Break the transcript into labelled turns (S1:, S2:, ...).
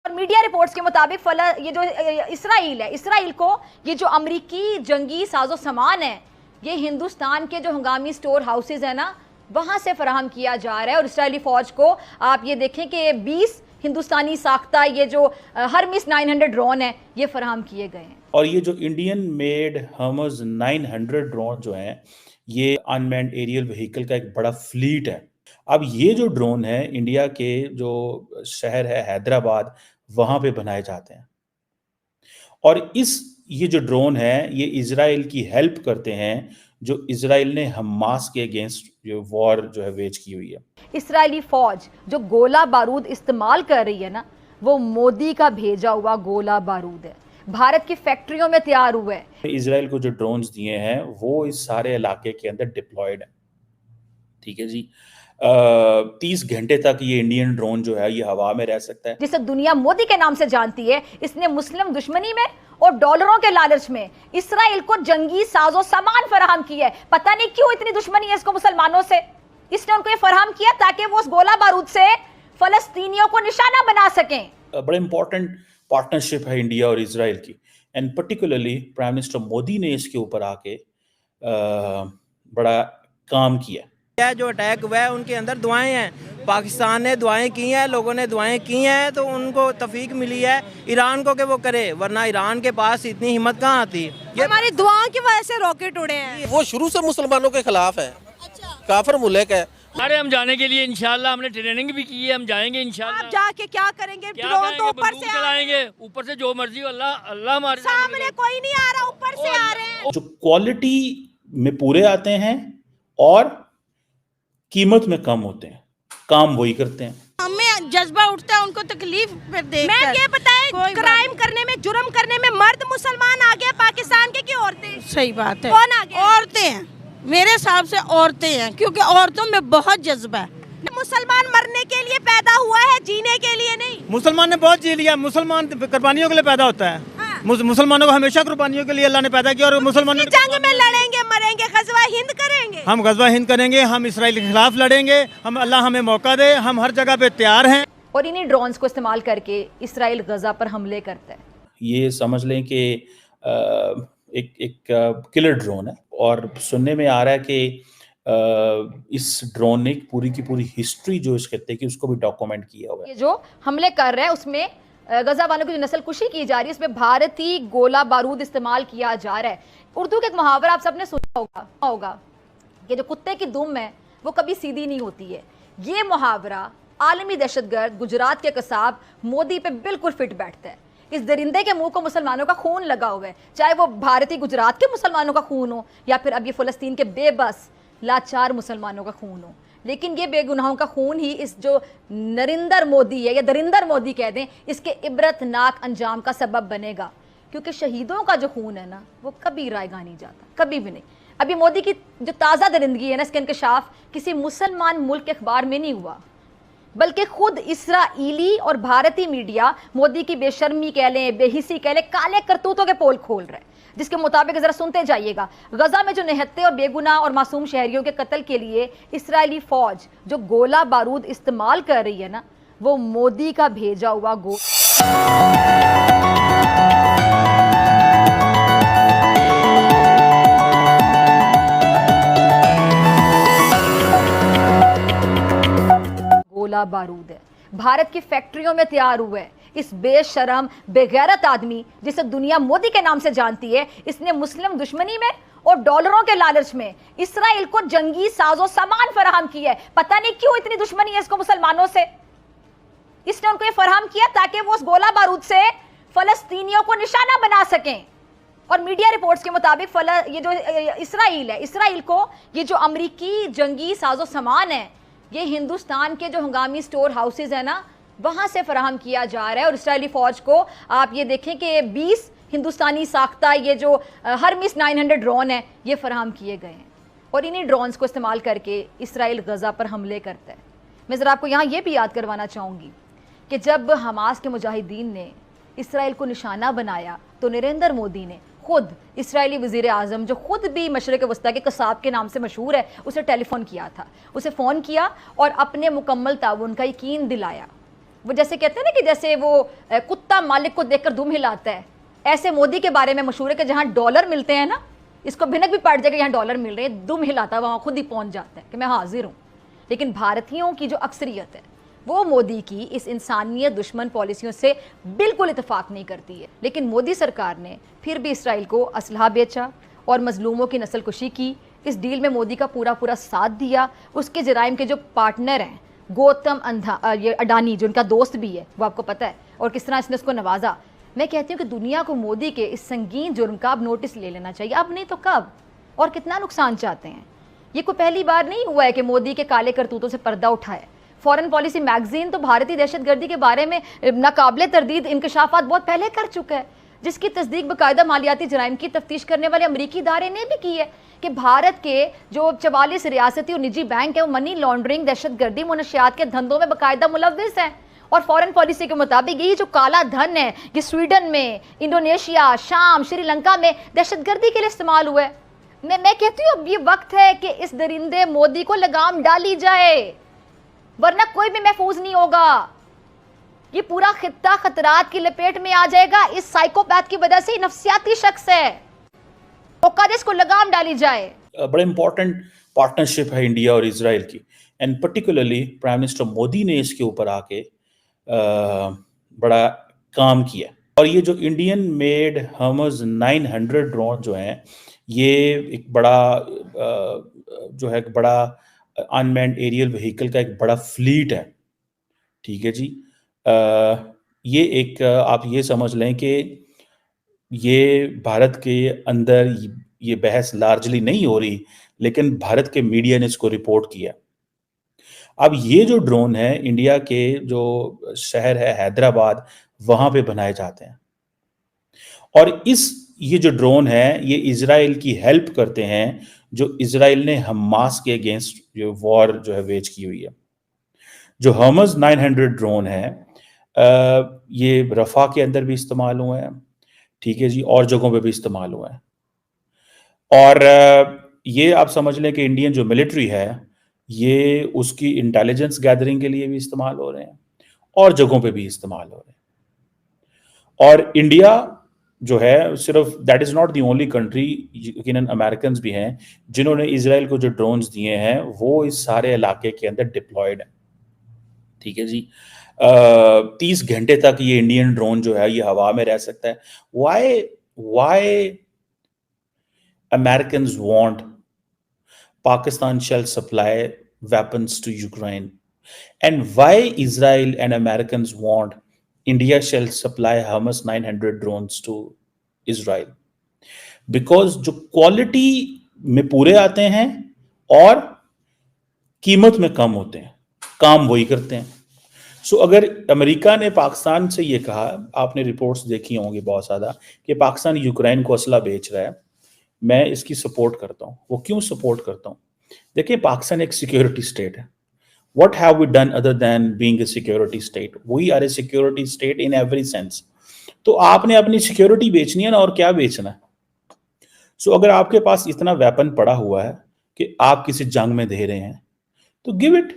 S1: اور media reports کے مطابق یہ جو اسرائیل ہے، اسرائیل کو یہ جو امریکی جنگی ساز و سامان ہے یہ ہندوستان کے جو ہنگامی سٹور ہاؤسز ہیں نا وہاں سے فراہم کیا جا رہا ہے. اور اسرائیلی فوج کو آپ یہ دیکھیں کہ 20 ہندوستانی ساختہ یہ جو ہرمس 900 ڈرون ہیں یہ فراہم کیے گئے ہیں.
S2: اور یہ جو انڈین میڈ ہرمز 900 ڈرون جو ہیں یہ ان مینڈ ایریل وہیکل کا ایک بڑا فلیٹ ہے. اب یہ جو ڈرون ہے انڈیا کے جو شہر ہے حیدرآباد وہاں پہ بنائے جاتے ہیں. اور یہ جو ڈرون ہے یہ اسرائیل کی ہیلپ کرتے ہیں جو اسرائیل نے حماس کے اگینسٹ جو وار جو ہے ویج کی ہوئی ہے.
S1: اسرائیلی فوج جو گولہ بارود استعمال کر رہی ہے نا وہ مودی کا بھیجا ہوا گولہ بارود ہے، بھارت کی فیکٹریوں میں تیار ہوا ہے.
S2: اسرائیل کو جو ڈرونز دیے ہیں وہ اس سارے علاقے کے اندر ڈپلوائڈ ہیں. ٹھیک ہے جی، 30 گھنٹے تک یہ انڈین ڈرون جو ہے یہ ہوا میں رہ سکتا ہے.
S1: جسے دنیا مودی کے نام سے جانتی ہے، اس نے مسلم دشمنی میں اور ڈالروں کے لالچ میں اسرائیل کو جنگی ساز و سامان فراہم کیا ہے. پتہ نہیں کیوں اتنی دشمنی ہے اس کو مسلمانوں سے. اس نے ان کو یہ فراہم کیا تاکہ وہ اس گولہ بارود سے فلسطینیوں کو نشانہ بنا سکیں.
S2: بڑا امپورٹنٹ پارٹنرشپ ہے انڈیا اور اسرائیل کی، and particularly prime minister Modi نے اس کے اوپر آ کے بڑا کام کیا.
S3: جو اٹیک ہوا ہے ان کے اندر دعائیں ہیں، پاکستان نے دعائیں کی ہیں، لوگوں نے دعائیں کی ہیں تو ان کو توفیق ملی ہے ایران کو کہ وہ کرے، ورنہ ایران کے پاس اتنی ہمت کہاں آتی.
S4: ہماری دعاؤں کی وجہ سے راکٹ اڑے ہیں.
S5: وہ شروع سے مسلمانوں کے خلاف ہے، کافر ملک ہے.
S6: ارے ہم جانے کے لیے انشاءاللہ ہم نے ٹریننگ بھی کی ہے، ہم جائیں گے انشاءاللہ.
S4: آپ جا کے کیا کریں گے؟ ڈرون تو اوپر سے
S6: چلائیں گے، اوپر سے جو مرضی اللہ ہمارے
S4: سامنے کوئی نہیں آ رہا، اوپر سے آ رہے ہیں.
S2: جو کوالٹی میں پورے آتے ہیں اور قیمت میں کم ہوتے ہیں، کام وہی کرتے ہیں.
S4: ہمیں جذبہ اٹھتا ہے ان کو تکلیف پہ دیکھ کر. میں یہ بتائیں کرائم کرنے میں، جرم کرنے میں مرد مسلمان آگے پاکستان کے کی عورتیں؟ صحیح بات ہے. کون آگے؟ عورتیں ہیں میرے حساب سے، عورتیں ہیں، کیونکہ عورتوں میں بہت جذبہ ہے. مسلمان مرنے کے لیے پیدا ہوا ہے، جینے کے لیے نہیں.
S3: مسلمان نے بہت جی لیا، مسلمان قربانیوں کے لیے پیدا ہوتا ہے. مسلمانوں کو ہمیشہ قربانیوں کے لیے اللہ نے پیدا کیا. اور مسلمانوں
S4: جنگ میں لڑیں گے، مریں گے، غزوہ ہند کریں گے.
S3: ہم غزوہ ہند کریں گے، ہم اسرائیل کے خلاف لڑیں گے، ہم اللہ ہمیں موقع دے، ہم ہر جگہ پہ تیار ہیں.
S1: اور انہی ڈرونز کو استعمال کر کے اسرائیل غزہ پر حملے کرتا ہے.
S2: یہ سمجھ لیں کہ ایک کلر ڈرون ہے، اور سننے میں آ رہا ہے کہ اس ڈرون نے پوری کی پوری ہسٹری جو اس خطے کی اس کو بھی ڈاکومنٹ کیا ہوا ہے.
S1: یہ جو حملے کر رہے ہیں اس میں غزہ والوں کی جو نسل کشی کی جا رہی ہے اس میں بھارتی گولہ بارود استعمال کیا جا رہا ہے. اردو کا ایک محاورہ آپ سب نے سنا ہوگا کہ جو کتے کی دم ہے وہ کبھی سیدھی نہیں ہوتی ہے. یہ محاورہ عالمی دہشت گرد گجرات کے قصاب مودی پہ بالکل فٹ بیٹھتا ہے. اس درندے کے منہ کو مسلمانوں کا خون لگا ہوا ہے، چاہے وہ بھارتی گجرات کے مسلمانوں کا خون ہو یا پھر اب یہ فلسطین کے بے بس لاچار مسلمانوں کا خون ہو. لیکن یہ بے گناہوں کا خون ہی اس جو نریندر مودی ہے یا درندر مودی کہہ دیں اس کے عبرت ناک انجام کا سبب بنے گا. کیونکہ شہیدوں کا جو خون ہے نا وہ کبھی رائے گا نہیں جاتا، کبھی بھی نہیں. ابھی مودی کی جو تازہ درندگی ہے نا اس کا انکشاف کسی مسلمان ملک کے اخبار میں نہیں ہوا، بلکہ خود اسرائیلی اور بھارتی میڈیا مودی کی بے شرمی کہہ لیں، بے حسی کہہ لیں، کالے کرتوتوں کے پول کھول رہے ہیں. جس کے مطابق ذرا سنتے جائیے گا. غزہ میں جو نہتے اور بے گناہ اور معصوم شہریوں کے قتل کے لیے اسرائیلی فوج جو گولہ بارود استعمال کر رہی ہے نا وہ مودی کا بھیجا ہوا گولہ بارود ہے، بھارت کی فیکٹریوں میں تیار ہوا ہے. اس بے شرم بے غیرت آدمی جسے دنیا مودی کے نام سے جانتی ہے اس نے مسلم دشمنی میں اور ڈالروں کے لالچ میں اسرائیل کو جنگی ساز و سامان فراہم کیا ہے. پتہ نہیں کیوں اتنی دشمنی ہے اس کو مسلمانوں سے. اس نے ان کو یہ فراہم کیا تاکہ وہ اس گولہ بارود سے فلسطینیوں کو نشانہ بنا سکیں. اور میڈیا رپورٹس کے مطابق یہ جو اسرائیل ہے، اسرائیل کو یہ جو امریکی جنگی ساز و سامان ہے یہ ہندوستان کے جو ہنگامی سٹور ہاؤسز ہیں نا وہاں سے فراہم کیا جا رہا ہے. اور اسرائیلی فوج کو آپ یہ دیکھیں کہ 20 ہندوستانی ساختہ یہ جو ہرمس 900 ڈرون ہیں یہ فراہم کیے گئے ہیں. اور انہی ڈرونز کو استعمال کر کے اسرائیل غزہ پر حملے کرتا ہے. میں ذرا آپ کو یہاں یہ بھی یاد کروانا چاہوں گی کہ جب حماس کے مجاہدین نے اسرائیل کو نشانہ بنایا تو نریندر مودی نے خود اسرائیلی وزیر اعظم جو خود بھی مشرق وسطیٰ کے قصاب کے نام سے مشہور ہے اسے ٹیلی فون کیا تھا. اسے فون کیا اور اپنے مکمل تعاون کا یقین دلایا. وہ جیسے کہتے ہیں نا کہ جیسے وہ کتا مالک کو دیکھ کر دم ہلاتا ہے، ایسے مودی کے بارے میں مشہور ہے کہ جہاں ڈالر ملتے ہیں نا، اس کو بھنک بھی پڑ جائے کہ یہاں ڈالر مل رہے ہیں، دم ہلاتا ہے، وہاں خود ہی پہنچ جاتا ہے کہ میں حاضر ہوں. لیکن بھارتیوں کی جو اکثریت ہے وہ مودی کی اس انسانیت دشمن پالیسیوں سے بالکل اتفاق نہیں کرتی ہے. لیکن مودی سرکار نے پھر بھی اسرائیل کو اسلحہ بیچا اور مظلوموں کی نسل کشی کی. اس ڈیل میں مودی کا پورا ساتھ دیا. اس کے جرائم کے جو پارٹنر ہیں گوتم اڈانی جو ان کا دوست بھی ہے، وہ آپ کو پتہ ہے، اور کس طرح اس نے اس کو نوازا. میں کہتی ہوں کہ دنیا کو مودی کے اس سنگین جرم کا اب نوٹس لے لینا چاہیے. اب نہیں تو کب؟ اور کتنا نقصان چاہتے ہیں؟ یہ کوئی پہلی بار نہیں ہوا ہے کہ مودی کے کالے کرتوتوں سے پردہ اٹھائے. فورن پالیسی میگزین تو بھارتی دہشت گردی کے بارے میں ناقابل تردید انکشافات بہت پہلے کر چکا ہے، جس کی تصدیق باقاعدہ مالیاتی جرائم کی تفتیش کرنے والے امریکی ادارے نے بھی کی ہے کہ بھارت کے جو 44 ریاستی اور نجی بینک ہیں وہ منی لانڈرنگ، دہشت گردی، منشیات کے دھندوں میں باقاعدہ ملوث ہیں. اور فورن پالیسی کے مطابق یہ جو کالا دھن ہے یہ سویڈن میں، انڈونیشیا، شام، شری لنکا میں دہشت گردی کے لیے استعمال ہوا ہے. میں کہتی ہوں اب یہ وقت ہے کہ اس درندے مودی کو لگام ڈالی جائے، ورنہ کوئی بھی محفوظ نہیں ہوگا. یہ پورا خطہ خطرات کی لپیٹ میں آ جائے گا اس سائیکوپیتھ کی وجہ سے. یہ نفسیاتی شخص ہے، اس کو لگام ڈالی جائے.
S2: بڑا امپورٹنٹ پارٹنرشپ ہے انڈیا اور اسرائیل کی، and particularly prime minister Modi نے اس کے اوپر آ کے بڑا کام کیا. اور یہ جو انڈین میڈ ہرمز 900 ڈرون جو ہیں، یہ ایک بڑا جو ہے ایک بڑا انمینڈ ایریل وہیکل کا ایک بڑا فلیٹ ہے. ٹھیک ہے جی. یہ ایک آپ یہ سمجھ لیں کہ یہ بھارت کے اندر یہ بحث لارجلی نہیں ہو رہی، لیکن بھارت کے میڈیا نے اس کو رپورٹ کیا. اب یہ جو ڈرون ہے انڈیا کے جو شہر ہے حیدرآباد وہاں پہ بنائے جاتے ہیں، اور یہ جو ڈرون ہے یہ اسرائیل کی ہیلپ کرتے ہیں، جو اسرائیل نے حماس کے اگینسٹ جو وار جو ہے ویج کی ہوئی ہے. جو ہرمز 900 ڈرون ہے یہ رفح کے اندر بھی استعمال ہوئے ہیں. ٹھیک ہے جی. اور جگہوں پہ بھی استعمال ہوئے ہیں. اور یہ آپ سمجھ لیں کہ انڈین جو ملٹری ہے یہ اس کی انٹیلیجنس گیدرنگ کے لیے بھی استعمال ہو رہے ہیں، اور جگہوں پہ بھی استعمال ہو رہے ہیں. اور انڈیا جو ہے صرف that is not the only country, یقیناً امریکنز بھی ہیں جنہوں نے اسرائیل کو جو ڈرونز دیے ہیں وہ اس سارے علاقے کے اندر ڈپلائڈ ہیں. ٹھیک ہے جی. 30 گھنٹے تک یہ انڈین ڈرون جو ہے یہ ہوا میں رہ سکتا ہے. Why Americans want Pakistan shall supply weapons to Ukraine, and why Israel and Americans want India shall supply Hamas 900 drones to Israel? Because جو کوالٹی میں پورے آتے ہیں اور قیمت میں کم ہوتے ہیں، کام وہی کرتے ہیں. سو اگر امریکہ نے پاکستان سے یہ کہا، آپ نے رپورٹس دیکھی ہوں گی بہت زیادہ کہ پاکستان یوکرین کو اسلحہ بیچ رہا ہے، میں اس کی سپورٹ کرتا ہوں. وہ کیوں سپورٹ کرتا ہوں؟ دیکھیں پاکستان ایک سیکیورٹی اسٹیٹ ہے. What have we done other than being a security state? We are a security state in every sense. تو آپ نے اپنی سیکیورٹی بیچنی ہے نا، اور کیا بیچنا ہے. سو اگر آپ کے پاس اتنا ویپن پڑا ہوا ہے کہ آپ کسی جنگ میں دے رہے ہیں تو give it.